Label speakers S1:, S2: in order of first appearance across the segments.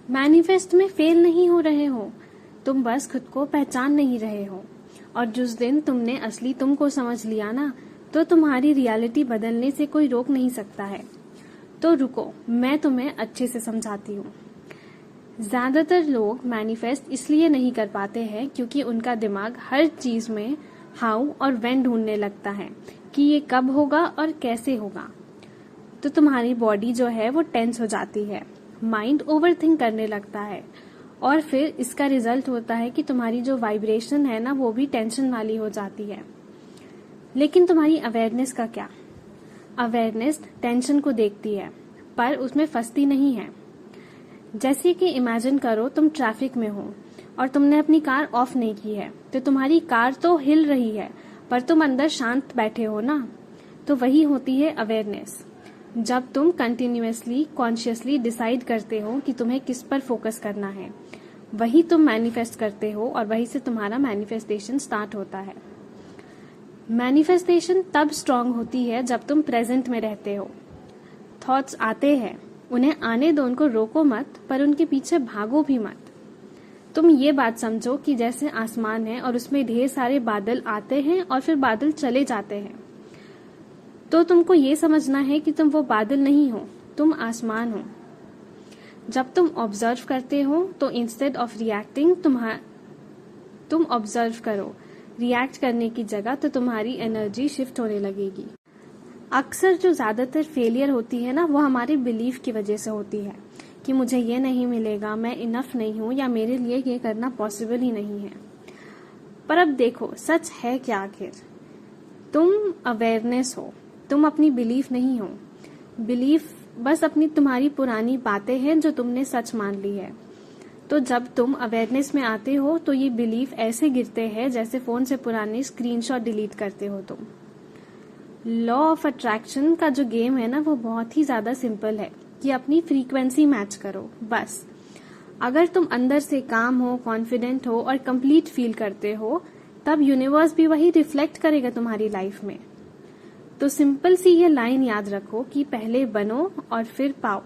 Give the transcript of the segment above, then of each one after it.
S1: Manifest में fail नहीं हो रहे हो, तुम बस खुद को पहचान नहीं रहे हो। और जिस दिन तुमने असली तुमको समझ लिया ना, तो तुम्हारी रियलिटी बदलने से कोई रोक नहीं सकता है। तो रुको, मैं तुम्हें अच्छे से समझाती हूँ। ज्यादातर लोग मैनिफेस्ट इसलिए नहीं कर पाते हैं क्योंकि उनका दिमाग हर चीज में हाउ और व्हेन ढूंढने लगता है कि ये कब होगा और कैसे होगा। तो तुम्हारी बॉडी जो है वो टेंस हो जाती है, माइंड ओवरथिंक करने लगता है, और फिर इसका रिजल्ट होता है कि तुम्हारी जो वाइब्रेशन है ना वो भी टेंशन वाली हो जाती है। लेकिन तुम्हारी अवेयरनेस का क्या? अवेयरनेस टेंशन को देखती है पर उसमें फंसती नहीं है। जैसे कि इमेजिन करो तुम ट्रैफिक में हो और तुमने अपनी कार ऑफ नहीं की है, तो तुम्हारी कार तो हिल रही है पर तुम अंदर शांत बैठे हो ना। तो वही होती है अवेयरनेस। जब तुम कंटिन्यूअसली कॉन्शियसली डिसाइड करते हो कि तुम्हें किस पर फोकस करना है, वही तुम मैनिफेस्ट करते हो और वही से तुम्हारा मैनिफेस्टेशन स्टार्ट होता है। मैनिफेस्टेशन तब स्ट्रांग होती है जब तुम प्रेजेंट में रहते हो। थॉट्स आते हैं, उन्हें आने दो, उनको रोको मत, पर उनके पीछे भागो भी मत। तुम ये बात समझो कि जैसे आसमान है और उसमें ढेर सारे बादल आते हैं और फिर बादल चले जाते हैं। तो तुमको ये समझना है कि तुम वो बादल नहीं हो, तुम आसमान हो। जब तुम ऑब्जर्व करते हो तो इंस्टेड ऑफ रिएक्टिंग तुम ऑब्जर्व करो। रिएक्ट करने की जगह तो तुम्हारी एनर्जी शिफ्ट होने लगेगी। अक्सर जो ज्यादातर फेलियर होती है ना, वो हमारे बिलीफ की वजह से होती है कि मुझे ये नहीं मिलेगा, मैं इनफ नहीं हूँ, या मेरे लिए ये करना पॉसिबल ही नहीं है। पर अब देखो सच है क्या आखिर? तुम अवेयरनेस हो, तुम अपनी बिलीफ नहीं हो। बिलीफ बस अपनी तुम्हारी पुरानी बातें हैं जो तुमने सच मान ली है। तो जब तुम अवेयरनेस में आते हो तो ये बिलीफ ऐसे गिरते हैं जैसे फोन से पुराने स्क्रीनशॉट डिलीट करते हो तुम। लॉ ऑफ अट्रैक्शन का जो गेम है ना, वो बहुत ही ज्यादा सिंपल है कि अपनी फ्रीक्वेंसी मैच करो बस। अगर तुम अंदर से काम हो, कॉन्फिडेंट हो और कंप्लीट फील करते हो, तब यूनिवर्स भी वही रिफ्लेक्ट करेगा तुम्हारी लाइफ में। तो सिंपल सी ये लाइन याद रखो कि पहले बनो और फिर पाओ।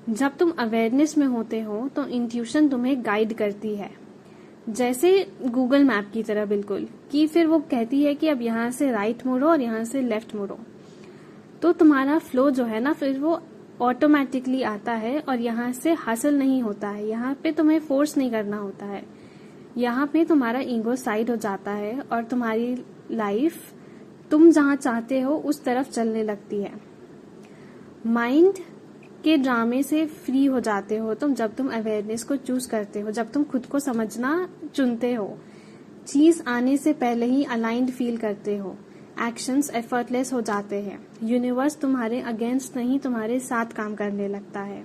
S1: जब तुम अवेयरनेस में होते हो तो इंट्यूशन तुम्हें गाइड करती है, जैसे गूगल मैप की तरह बिल्कुल, कि फिर वो कहती है कि अब यहाँ से राइट मुड़ो और यहाँ से लेफ्ट मुड़ो। तो तुम्हारा फ्लो जो है ना, फिर वो ऑटोमेटिकली आता है और यहाँ से हासिल नहीं होता है। यहाँ पे तुम्हें फोर्स नहीं करना होता है। यहाँ पे तुम्हारा ईगो साइड हो जाता है और तुम्हारी लाइफ तुम जहाँ चाहते हो उस तरफ चलने लगती है। माइंड के ड्रामे से फ्री हो जाते हो तुम जब तुम अवेयरनेस को चूज करते हो, जब तुम खुद को समझना चुनते हो, चीज आने से पहले ही अलाइंड फील करते हो, एक्शंस एफर्टलेस हो जाते हैं। यूनिवर्स तुम्हारे अगेंस्ट नहीं तुम्हारे साथ काम करने लगता है।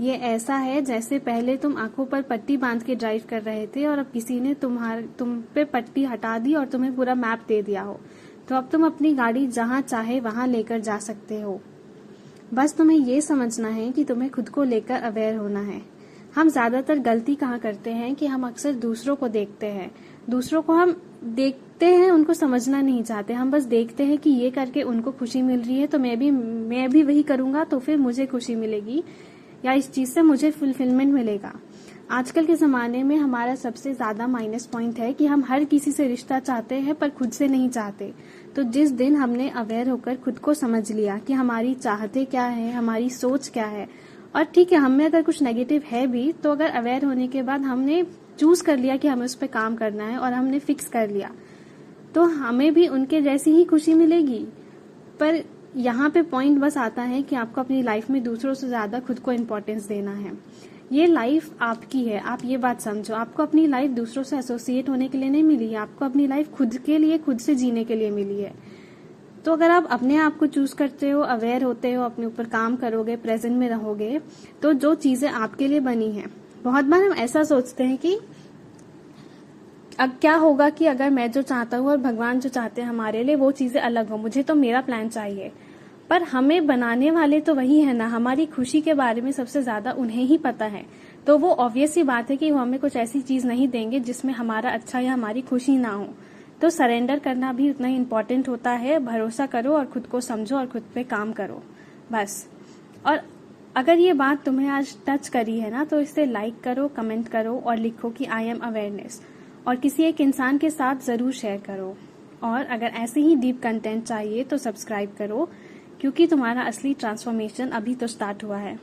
S1: ये ऐसा है जैसे पहले तुम आंखों पर पट्टी बांध के ड्राइव कर रहे थे और अब किसी ने तुम पे पट्टी हटा दी और तुम्हें पूरा मैप दे दिया हो, तो अब तुम अपनी गाड़ी जहां चाहे वहां लेकर जा सकते हो। बस तुम्हें ये समझना है कि तुम्हें खुद को लेकर अवेयर होना है। हम ज्यादातर गलती कहाँ करते हैं कि हम अक्सर दूसरों को देखते हैं, दूसरों को हम देखते हैं, उनको समझना नहीं चाहते। हम बस देखते हैं कि ये करके उनको खुशी मिल रही है तो मैं भी वही करूंगा तो फिर मुझे खुशी मिलेगी या इस चीज से मुझे फुलफिलमेंट मिलेगा। आजकल के जमाने में हमारा सबसे ज्यादा माइनस पॉइंट है कि हम हर किसी से रिश्ता चाहते हैं पर खुद से नहीं चाहते। तो जिस दिन हमने अवेयर होकर खुद को समझ लिया कि हमारी चाहते क्या है, हमारी सोच क्या है, और ठीक है हम में अगर कुछ नेगेटिव है भी, तो अगर अवेयर होने के बाद हमने चूज कर लिया कि हमें उस पर काम करना है और हमने फिक्स कर लिया, तो हमें भी उनके जैसी ही खुशी मिलेगी। पर यहाँ पे पॉइंट बस आता है कि आपको अपनी लाइफ में दूसरों से ज्यादा खुद को इम्पोर्टेंस देना है। ये लाइफ आपकी है, आप ये बात समझो। आपको अपनी लाइफ दूसरों से एसोसिएट होने के लिए नहीं मिली है, आपको अपनी लाइफ खुद के लिए, खुद से जीने के लिए मिली है। तो अगर आप अपने आप को चूज करते हो, अवेयर होते हो, अपने ऊपर काम करोगे, प्रेजेंट में रहोगे, तो जो चीजें आपके लिए बनी है। बहुत बार हम ऐसा सोचते हैं कि अब क्या होगा कि अगर मैं जो चाहता हूँ और भगवान जो चाहते हैं हमारे लिए वो चीजें अलग हो, मुझे तो मेरा प्लान चाहिए। पर हमें बनाने वाले तो वही है ना, हमारी खुशी के बारे में सबसे ज्यादा उन्हें ही पता है। तो वो ऑब्वियस ही बात है कि वो हमें कुछ ऐसी चीज नहीं देंगे जिसमें हमारा अच्छा या हमारी खुशी ना हो। तो सरेंडर करना भी उतना ही इम्पोर्टेंट होता है। भरोसा करो और खुद को समझो और खुद पे काम करो बस। और अगर ये बात तुम्हें आज टच करी है ना, तो इसे लाइक करो, कमेंट करो और लिखो कि आई एम अवेयरनेस, और किसी एक इंसान के साथ ज़रूर शेयर करो। और अगर ऐसे ही डीप कंटेंट चाहिए तो सब्सक्राइब करो, क्योंकि तुम्हारा असली ट्रांसफॉर्मेशन अभी तो स्टार्ट हुआ है।